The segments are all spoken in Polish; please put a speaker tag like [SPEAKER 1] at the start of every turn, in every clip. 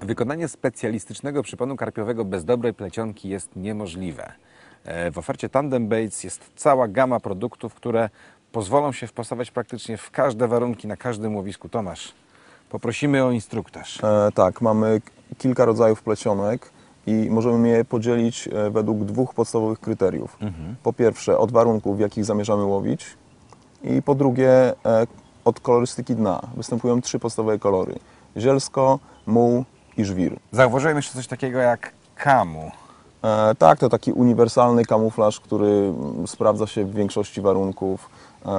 [SPEAKER 1] Wykonanie specjalistycznego przyponu karpiowego bez dobrej plecionki jest niemożliwe. W ofercie Tandem Baits jest cała gama produktów, które pozwolą się wpasować praktycznie w każde warunki, na każdym łowisku. Tomasz, poprosimy o instruktaż.
[SPEAKER 2] Tak, mamy kilka rodzajów plecionek i możemy je podzielić według dwóch podstawowych kryteriów. Po pierwsze od warunków, w jakich zamierzamy łowić, i po drugie od kolorystyki dna. Występują trzy podstawowe kolory: zielsko, muł i żwir.
[SPEAKER 1] Zauważyłem jeszcze coś takiego jak kamu.
[SPEAKER 2] Tak, to taki uniwersalny kamuflaż, który sprawdza się w większości warunków.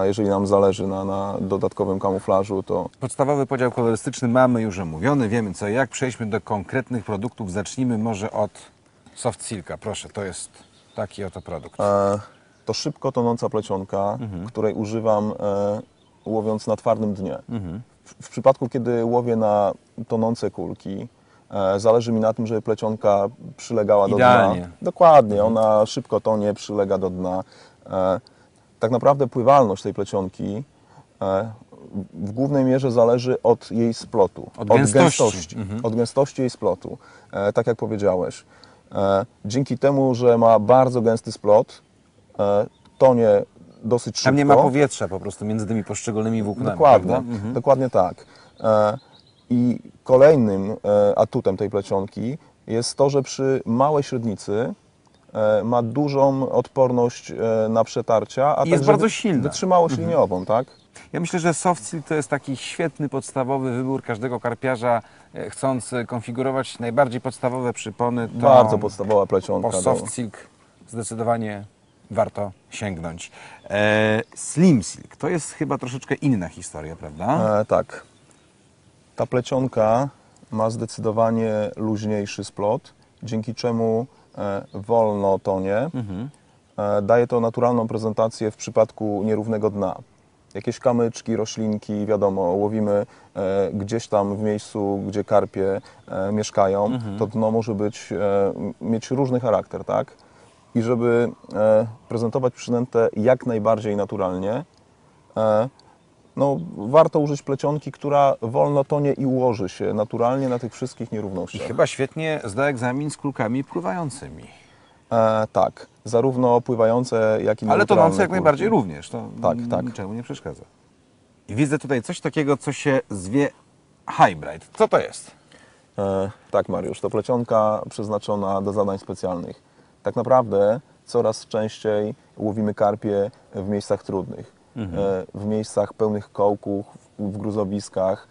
[SPEAKER 2] Jeżeli nam zależy na dodatkowym kamuflażu, to...
[SPEAKER 1] Podstawowy podział kolorystyczny mamy już omówiony, wiemy co i jak. Przejdźmy do konkretnych produktów. Zacznijmy może od Soft Silka. Proszę, to jest taki oto produkt.
[SPEAKER 2] To szybko tonąca plecionka, której używam łowiąc na twardym dnie. W przypadku, kiedy łowię na tonące kulki, zależy mi na tym, żeby plecionka przylegała do
[SPEAKER 1] Idealnie.
[SPEAKER 2] dna. Dokładnie, ona szybko tonie, przylega do dna. Tak naprawdę pływalność tej plecionki w głównej mierze zależy od jej splotu.
[SPEAKER 1] Od gęstości.
[SPEAKER 2] Od gęstości jej splotu. Tak jak powiedziałeś. Dzięki temu, że ma bardzo gęsty splot, tonie dosyć szybko.
[SPEAKER 1] Tam nie ma powietrza po prostu między tymi poszczególnymi włóknami.
[SPEAKER 2] Dokładnie,
[SPEAKER 1] prawda?
[SPEAKER 2] dokładnie tak. I kolejnym atutem tej plecionki jest to, że przy małej średnicy ma dużą odporność na przetarcia, a
[SPEAKER 1] I jest
[SPEAKER 2] także
[SPEAKER 1] bardzo silna.
[SPEAKER 2] wytrzymałość liniową, tak?
[SPEAKER 1] Ja myślę, że Soft Silk to jest taki świetny, podstawowy wybór każdego karpiarza chcący konfigurować najbardziej podstawowe przypony. To
[SPEAKER 2] Bardzo podstawowa plecionka.
[SPEAKER 1] po Soft Silk zdecydowanie warto sięgnąć. Slim Silk to jest chyba troszeczkę inna historia, prawda?
[SPEAKER 2] Tak. Ta plecionka ma zdecydowanie luźniejszy splot, dzięki czemu wolno tonie. Daje to naturalną prezentację w przypadku nierównego dna. Jakieś kamyczki, roślinki, wiadomo, łowimy gdzieś tam w miejscu, gdzie karpie mieszkają, to dno może mieć różny charakter, tak? I żeby prezentować przynętę jak najbardziej naturalnie, no, warto użyć plecionki, która wolno tonie i ułoży się naturalnie na tych wszystkich
[SPEAKER 1] I
[SPEAKER 2] nierównościach.
[SPEAKER 1] chyba świetnie zda egzamin z kulkami pływającymi.
[SPEAKER 2] Tak, zarówno pływające, jak i
[SPEAKER 1] Ale
[SPEAKER 2] naturalne
[SPEAKER 1] tonące jak
[SPEAKER 2] kulki.
[SPEAKER 1] najbardziej również. To
[SPEAKER 2] Tak.
[SPEAKER 1] niczemu nie przeszkadza. I widzę tutaj coś takiego, co się zwie Hybrid. Co to jest?
[SPEAKER 2] Tak, Mariusz, to plecionka przeznaczona do zadań specjalnych. Tak naprawdę coraz częściej łowimy karpie w miejscach trudnych. W miejscach pełnych kołków, w gruzowiskach,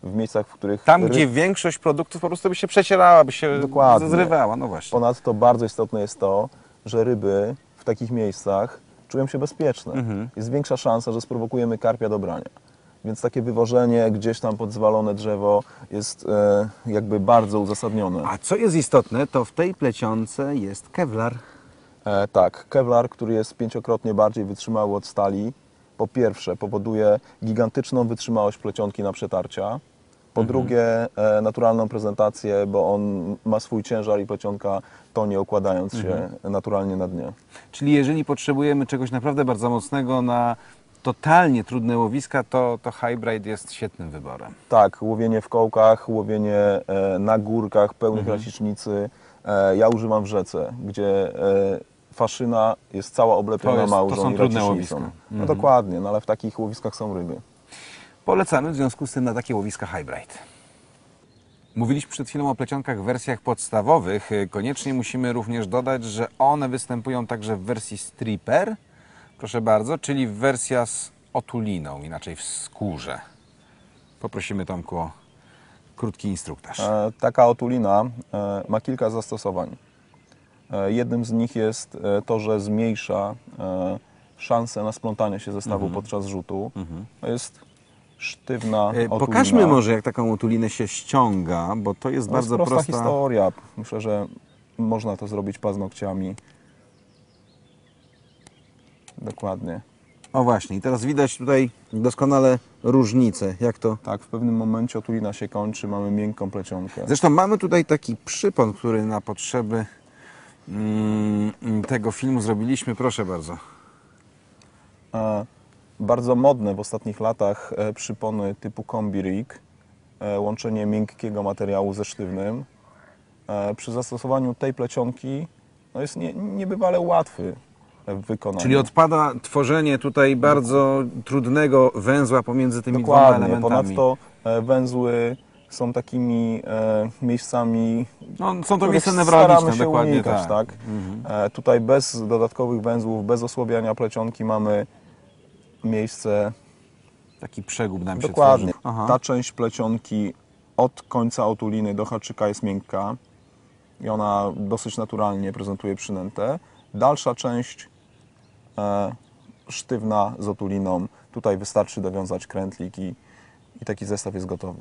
[SPEAKER 2] w miejscach, w których...
[SPEAKER 1] Tam, gdzie większość produktów po prostu by się przecierała, by się
[SPEAKER 2] Dokładnie.
[SPEAKER 1] zrywała. No właśnie.
[SPEAKER 2] Ponadto bardzo istotne jest to, że ryby w takich miejscach czują się bezpieczne. Jest większa szansa, że sprowokujemy karpia do brania. Więc takie wywożenie gdzieś tam pod zwalone drzewo jest jakby bardzo uzasadnione.
[SPEAKER 1] A co jest istotne, to w tej plecionce jest kevlar.
[SPEAKER 2] Tak, kevlar, który jest 5-krotnie bardziej wytrzymały od stali, po pierwsze powoduje gigantyczną wytrzymałość plecionki na przetarcia, po drugie naturalną prezentację, bo on ma swój ciężar i plecionka tonie, układając się naturalnie na dnie.
[SPEAKER 1] Czyli jeżeli potrzebujemy czegoś naprawdę bardzo mocnego na totalnie trudne łowiska, to Hybrid jest świetnym wyborem.
[SPEAKER 2] Tak, łowienie w kołkach, łowienie na górkach pełnych racicznicy. Ja używam w rzece, gdzie faszyna jest cała oblepiona małżą
[SPEAKER 1] to są
[SPEAKER 2] i
[SPEAKER 1] trudne
[SPEAKER 2] racicznicą.
[SPEAKER 1] łowiska.
[SPEAKER 2] No dokładnie, no ale w takich łowiskach są ryby.
[SPEAKER 1] Polecamy w związku z tym na takie łowiska Hybrid. Mówiliśmy przed chwilą o plecionkach w wersjach podstawowych. Koniecznie musimy również dodać, że one występują także w wersji stripper, proszę bardzo, czyli wersja z otuliną, inaczej w skórze. Poprosimy Tomku o krótki instruktaż.
[SPEAKER 2] Taka otulina ma kilka zastosowań. Jednym z nich jest to, że zmniejsza szansę na splątanie się zestawu podczas rzutu. To jest sztywna otulina.
[SPEAKER 1] Pokażmy może, jak taką otulinę się ściąga, bo to jest bardzo
[SPEAKER 2] prosta
[SPEAKER 1] prosta
[SPEAKER 2] historia. Myślę, że można to zrobić paznokciami. Dokładnie.
[SPEAKER 1] O właśnie, i teraz widać tutaj doskonale różnicę, jak to...
[SPEAKER 2] Tak, w pewnym momencie otulina się kończy, mamy miękką plecionkę.
[SPEAKER 1] Zresztą mamy tutaj taki przypon, który na potrzeby tego filmu zrobiliśmy. Proszę bardzo.
[SPEAKER 2] Bardzo modne w ostatnich latach przypony typu Combi Rig łączenie miękkiego materiału ze sztywnym. Przy zastosowaniu tej plecionki no jest niebywale łatwy w wykonaniu.
[SPEAKER 1] Czyli odpada tworzenie tutaj bardzo trudnego węzła pomiędzy tymi dwoma
[SPEAKER 2] Dokładnie.
[SPEAKER 1] elementami.
[SPEAKER 2] Ponadto węzły są takimi miejscami,
[SPEAKER 1] No, są to
[SPEAKER 2] których
[SPEAKER 1] miejsca
[SPEAKER 2] staramy
[SPEAKER 1] newralgiczne,
[SPEAKER 2] się
[SPEAKER 1] dokładnie
[SPEAKER 2] unikać,
[SPEAKER 1] tak.
[SPEAKER 2] tak? Tutaj bez dodatkowych węzłów, bez osłabiania plecionki mamy miejsce.
[SPEAKER 1] Taki przegub nam się
[SPEAKER 2] Dokładnie.
[SPEAKER 1] tworzy. Aha.
[SPEAKER 2] Ta część plecionki od końca otuliny do haczyka jest miękka i ona dosyć naturalnie prezentuje przynętę. Dalsza część sztywna z otuliną. Tutaj wystarczy dowiązać krętlik i taki zestaw jest gotowy.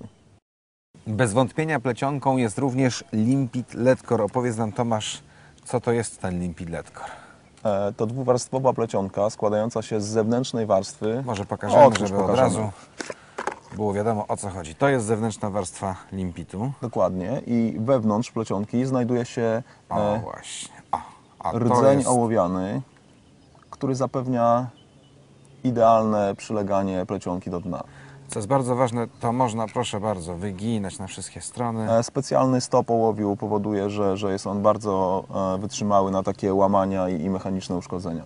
[SPEAKER 1] Bez wątpienia plecionką jest również Limpid Letkor. Opowiedz nam, Tomasz, co to jest ten Limpid Letkor?
[SPEAKER 2] To dwuwarstwowa plecionka składająca się z zewnętrznej warstwy.
[SPEAKER 1] Może pokażemy,
[SPEAKER 2] Otóż
[SPEAKER 1] żeby
[SPEAKER 2] pokażemy.
[SPEAKER 1] od razu było wiadomo, o co chodzi. To jest zewnętrzna warstwa limpitu.
[SPEAKER 2] Dokładnie. I wewnątrz plecionki znajduje się
[SPEAKER 1] O, właśnie. A to
[SPEAKER 2] rdzeń
[SPEAKER 1] jest...
[SPEAKER 2] ołowiany, który zapewnia idealne przyleganie plecionki do dna.
[SPEAKER 1] Co jest bardzo ważne, to można, proszę bardzo, wyginać na wszystkie strony.
[SPEAKER 2] Specjalny stop ołowiu powoduje, że jest on bardzo wytrzymały na takie łamania i mechaniczne uszkodzenia.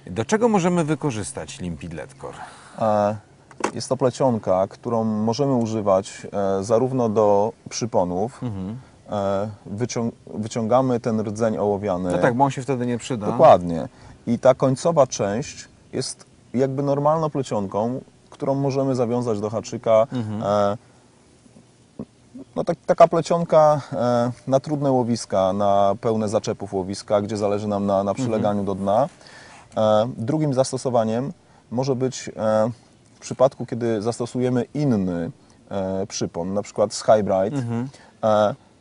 [SPEAKER 1] Do czego możemy wykorzystać Limpid Letkor?
[SPEAKER 2] Jest to plecionka, którą możemy używać zarówno do przyponów. Wyciągamy ten rdzeń ołowiany.
[SPEAKER 1] No tak, bo on się wtedy nie przyda.
[SPEAKER 2] Dokładnie. I ta końcowa część jest jakby normalną plecionką, którą możemy zawiązać do haczyka. No taka plecionka na trudne łowiska, na pełne zaczepów łowiska, gdzie zależy nam na przyleganiu do dna. Drugim zastosowaniem może być w przypadku, kiedy zastosujemy inny przypon, na przykład z High-Bright.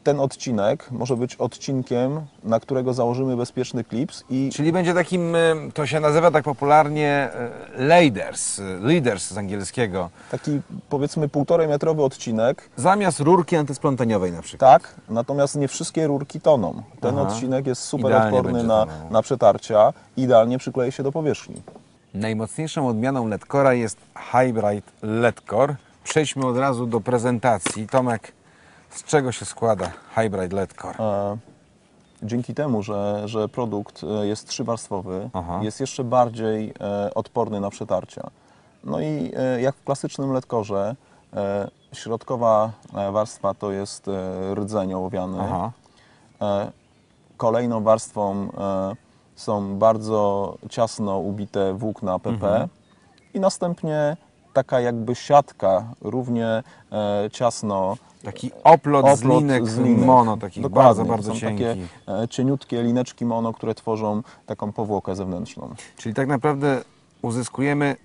[SPEAKER 2] Ten odcinek może być odcinkiem, na którego założymy bezpieczny klips i
[SPEAKER 1] Czyli będzie takim, to się nazywa tak popularnie leaders z angielskiego.
[SPEAKER 2] taki powiedzmy 1,5 metrowy odcinek.
[SPEAKER 1] Zamiast rurki antysplątaniowej na przykład.
[SPEAKER 2] Tak, natomiast nie wszystkie rurki toną. Ten
[SPEAKER 1] Aha.
[SPEAKER 2] odcinek jest super
[SPEAKER 1] Idealnie
[SPEAKER 2] odporny
[SPEAKER 1] będzie
[SPEAKER 2] na,
[SPEAKER 1] tonął.
[SPEAKER 2] na przetarcia i idealnie przykleje się do powierzchni.
[SPEAKER 1] Najmocniejszą odmianą Letkora jest High-Bright Letkor. Przejdźmy od razu do prezentacji. Tomek, z czego się składa High-Bright Letkor?
[SPEAKER 2] Dzięki temu, że produkt jest trzywarstwowy,
[SPEAKER 1] Aha.
[SPEAKER 2] jest jeszcze bardziej odporny na przetarcia. No i jak w klasycznym Letkorze, środkowa warstwa to jest rdzeń ołowiany.
[SPEAKER 1] Aha.
[SPEAKER 2] Kolejną warstwą są bardzo ciasno ubite włókna PP i następnie taka jakby siatka równie ciasno.
[SPEAKER 1] Taki oplot z linek mono, takich
[SPEAKER 2] Dokładnie.
[SPEAKER 1] bardzo, bardzo
[SPEAKER 2] Są
[SPEAKER 1] cienkich.
[SPEAKER 2] takie cieniutkie lineczki mono, które tworzą taką powłokę zewnętrzną.
[SPEAKER 1] Czyli tak naprawdę uzyskujemy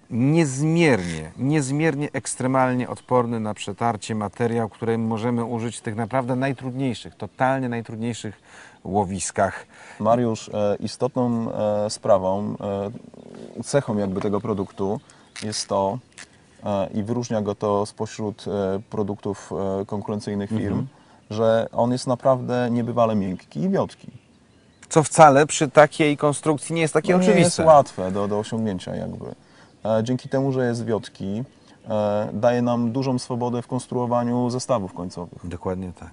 [SPEAKER 1] niezmiernie ekstremalnie odporny na przetarcie materiał, który możemy użyć w tych naprawdę najtrudniejszych, totalnie najtrudniejszych łowiskach.
[SPEAKER 2] Mariusz, istotną sprawą, cechą jakby tego produktu jest to, i wyróżnia go to spośród produktów konkurencyjnych firm, że on jest naprawdę niebywale miękki i wiotki.
[SPEAKER 1] Co wcale przy takiej konstrukcji nie jest takie
[SPEAKER 2] No nie jest
[SPEAKER 1] oczywiste.
[SPEAKER 2] łatwe do osiągnięcia jakby. Dzięki temu, że jest wiotki, daje nam dużą swobodę w konstruowaniu zestawów końcowych.
[SPEAKER 1] Dokładnie tak.